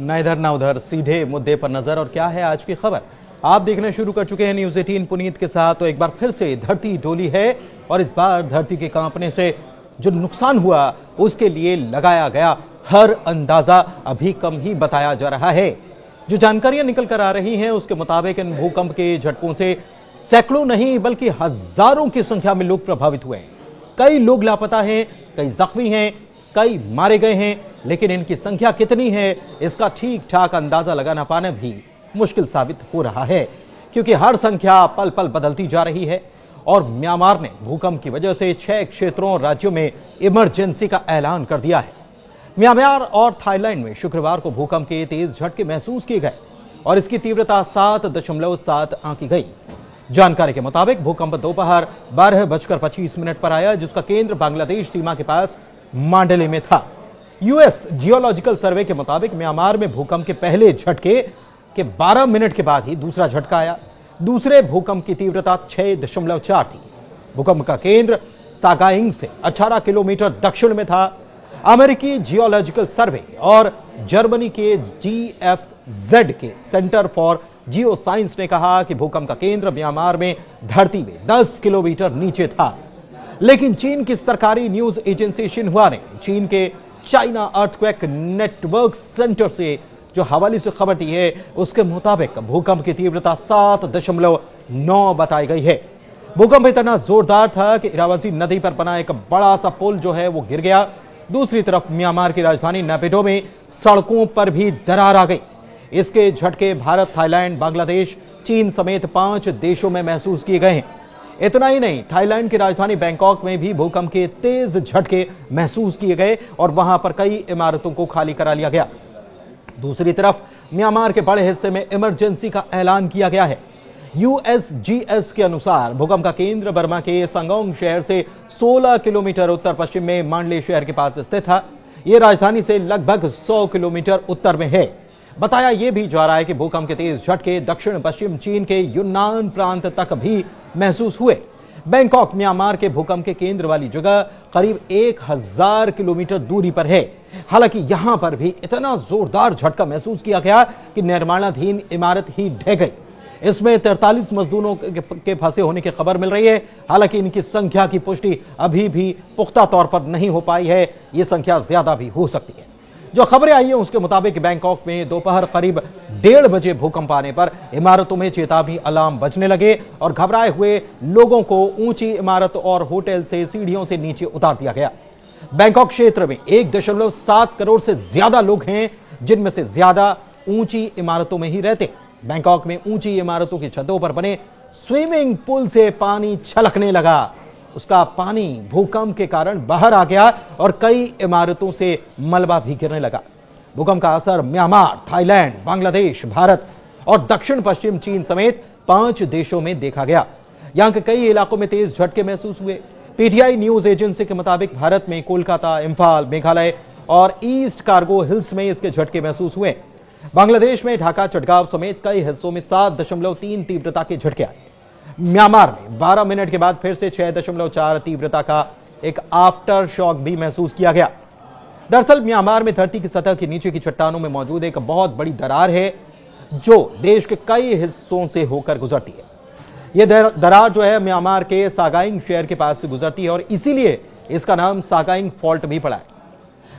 ना इधर ना उधर, सीधे मुद्दे पर नजर। और क्या है आज की खबर, आप देखने शुरू कर चुके हैं न्यूज़ 18 पुनीत के साथ। तो एक बार फिर से धरती डोली है और इस बार धरती के कांपने से जो नुकसान हुआ उसके लिए लगाया गया हर अंदाजा अभी कम ही बताया जा रहा है। जो जानकारियां निकल कर आ रही हैं उसके मुताबिक इन भूकंप के झटकों से सैकड़ों नहीं बल्कि हजारों की संख्या में लोग प्रभावित हुए हैं। कई लोग लापता हैं, कई जख्मी हैं, कई मारे गए हैं, लेकिन इनकी संख्या कितनी है इसका ठीक ठाक अंदाजा लगाना पाना भी मुश्किल साबित हो रहा है, क्योंकि हर संख्या पल पल बदलती जा रही है। और म्यांमार ने भूकंप की वजह से 6 क्षेत्रों और राज्यों में इमरजेंसी का ऐलान कर दिया है। म्यांमार और थाईलैंड में शुक्रवार को भूकंप के तेज झटके महसूस किए गए और इसकी तीव्रता 7.7 आंकी गई। जानकारी के मुताबिक भूकंप दोपहर 12:25 पर आया, जिसका केंद्र बांग्लादेश सीमा के पास मांडले में था। यूएस जियोलॉजिकल सर्वे के मुताबिक म्यांमार में भूकंप के पहले झटके के 12 मिनट के बाद ही दूसरा झटका आया। दूसरे भूकंप की तीव्रता 6.4 थी। भूकंप का केंद्र सागाइंग से 18 किलोमीटर दक्षिण में था। अमेरिकी जियोलॉजिकल सर्वे और जर्मनी के GFZ के सेंटर फॉर जियो साइंस ने कहा कि भूकंप का केंद्र म्यांमार में धरती में 10 किलोमीटर नीचे था। लेकिन चीन की सरकारी न्यूज एजेंसी शिन्हुआ ने चीन के चाइना अर्थक्वेक नेटवर्क सेंटर से जो हवाले से खबर दी है उसके मुताबिक भूकंप की तीव्रता 7.9 बताई गई है। भूकंप इतना जोरदार था कि इरावती नदी पर बना एक बड़ा सा पुल जो है वो गिर गया। दूसरी तरफ म्यांमार की राजधानी नेपिडो में सड़कों पर भी दरार आ गई। इसके झटके भारत, थाईलैंड, बांग्लादेश, चीन समेत 5 देशों में महसूस किए गए हैं। इतना ही नहीं, थाईलैंड की राजधानी बैंकॉक में भी भूकंप के तेज झटके महसूस किए गए और वहां पर कई इमारतों को खाली करा लिया गया। दूसरी तरफ म्यांमार के बड़े हिस्से में इमरजेंसी का ऐलान किया गया है। USGS के अनुसार भूकंप का केंद्र बर्मा के संगोंग शहर से 16 किलोमीटर उत्तर पश्चिम में मांडले शहर के पास स्थित था। यह राजधानी से लगभग 100 किलोमीटर उत्तर में है। बताया यह भी जा रहा है कि भूकंप के तेज झटके दक्षिण पश्चिम चीन के यूनान प्रांत तक भी महसूस हुए। बैंकॉक म्यांमार के भूकंप के केंद्र वाली जगह करीब 1000 किलोमीटर दूरी पर है। हालांकि यहां पर भी इतना जोरदार झटका महसूस किया गया कि निर्माणाधीन इमारत ही ढह गई। इसमें 43 मजदूरों के फंसे होने की खबर मिल रही है। हालांकि इनकी संख्या की पुष्टि अभी भी पुख्ता तौर पर नहीं हो पाई है। यह संख्या ज्यादा भी हो सकती है। जो खबरें आई है उसके मुताबिक बैंकॉक में दोपहर करीब 1:30 बजे भूकंप आने पर इमारतों में चेतावनी अलार्म बजने लगे और घबराए हुए लोगों को ऊंची इमारत और होटल से सीढ़ियों से नीचे उतार दिया गया। बैंकॉक क्षेत्र में 1.7 करोड़ से ज्यादा लोग हैं, जिनमें से ज्यादा ऊंची इमारतों में ही रहते। बैंकॉक में ऊंची इमारतों की छतों पर बने स्विमिंग पूल से पानी छलकने लगा। उसका पानी भूकंप के कारण बाहर आ गया और कई इमारतों से मलबा भी गिरने लगा। भूकंप का असर म्यांमार, थाईलैंड, बांग्लादेश, भारत और दक्षिण पश्चिम चीन समेत 5 देशों में देखा गया। यहां के कई इलाकों में तेज झटके महसूस हुए। PTI न्यूज एजेंसी के मुताबिक भारत में कोलकाता, इंफाल, मेघालय और ईस्ट कार्गो हिल्स में इसके झटके महसूस हुए। बांग्लादेश में ढाका, चटगांव समेत कई हिस्सों में 7.3 तीव्रता के झटके आए। म्यांमार में 12 मिनट के बाद फिर से 6.4 तीव्रता का एक आफ्टर शॉक भी महसूस किया गया। दरअसल म्यांमार में धरती की सतह के नीचे की चट्टानों में मौजूद एक बहुत बड़ी दरार है जो देश के कई हिस्सों से होकर गुजरती है। यह दरार जो है म्यांमार के सागाइंग शहर के पास से गुजरती है और इसीलिए इसका नाम सागाइंग फॉल्ट भी पड़ा है।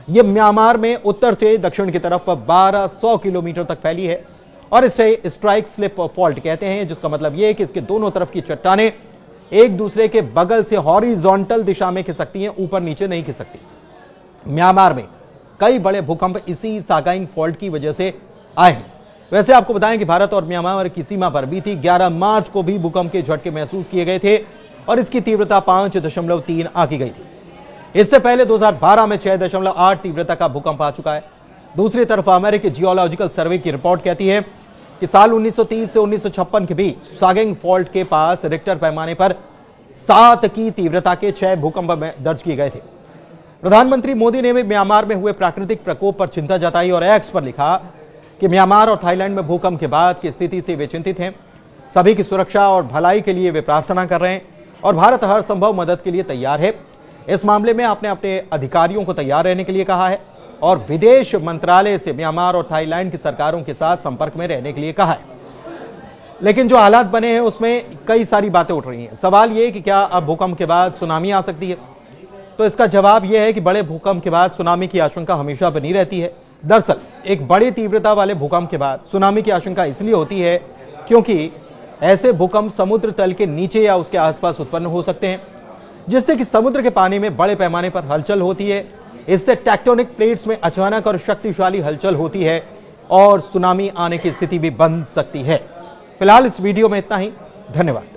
यह म्यांमार में उत्तर से दक्षिण की तरफ 1200 किलोमीटर तक फैली है और इसे स्ट्राइक स्लिप फॉल्ट कहते हैं, जिसका मतलब यह है कि इसके दोनों तरफ की चट्टानें एक दूसरे के बगल से हॉरिजॉन्टल दिशा में खिसकती हैं, ऊपर नीचे नहीं खिसकती। म्यांमार में कई बड़े भूकंप इसी सागाइंग फॉल्ट की वजह से आए हैं। वैसे आपको बताएं कि भारत और म्यांमार की सीमा पर बीती 11 मार्च को भी भूकंप के झटके महसूस किए गए थे और इसकी तीव्रता 5.3 आंकी गई थी। इससे पहले 2012 में 6.8 तीव्रता का भूकंप आ चुका है। दूसरी तरफ अमेरिकी जियोलॉजिकल सर्वे की रिपोर्ट कहती है कि साल 1930 से 1956 के बीच सागाइंग फॉल्ट के पास रिक्टर पैमाने पर 7 की तीव्रता के 6 भूकंप दर्ज किए गए थे। प्रधानमंत्री मोदी ने भी म्यांमार में हुए प्राकृतिक प्रकोप पर चिंता जताई और एक्स पर लिखा कि म्यांमार और थाईलैंड में भूकंप के बाद की स्थिति से वे चिंतित हैं। सभी की सुरक्षा और भलाई के लिए वे प्रार्थना कर रहे हैं और भारत हर संभव मदद के लिए तैयार है। इस मामले में आपने अपने अधिकारियों को तैयार रहने के लिए कहा है और विदेश मंत्रालय से म्यांमार और थाईलैंड की सरकारों के साथ संपर्क में रहने के लिए कहा है। लेकिन जो हालात बने हैं उसमें कई सारी बातें उठ रही हैं। सवाल यह कि क्या अब भूकंप के बाद सुनामी आ सकती है? तो इसका जवाब यह है कि बड़े भूकंप के बाद सुनामी की आशंका हमेशा बनी रहती है। दरअसल एक बड़ी तीव्रता वाले भूकंप के बाद सुनामी की आशंका इसलिए होती है क्योंकि ऐसे भूकंप समुद्र तल के नीचे या उसके आसपास उत्पन्न हो सकते हैं, जिससे कि समुद्र के पानी में बड़े पैमाने पर हलचल होती है। इससे टेक्टोनिक प्लेट्स में अचानक और शक्तिशाली हलचल होती है और सुनामी आने की स्थिति भी बन सकती है। फिलहाल इस वीडियो में इतना ही। धन्यवाद।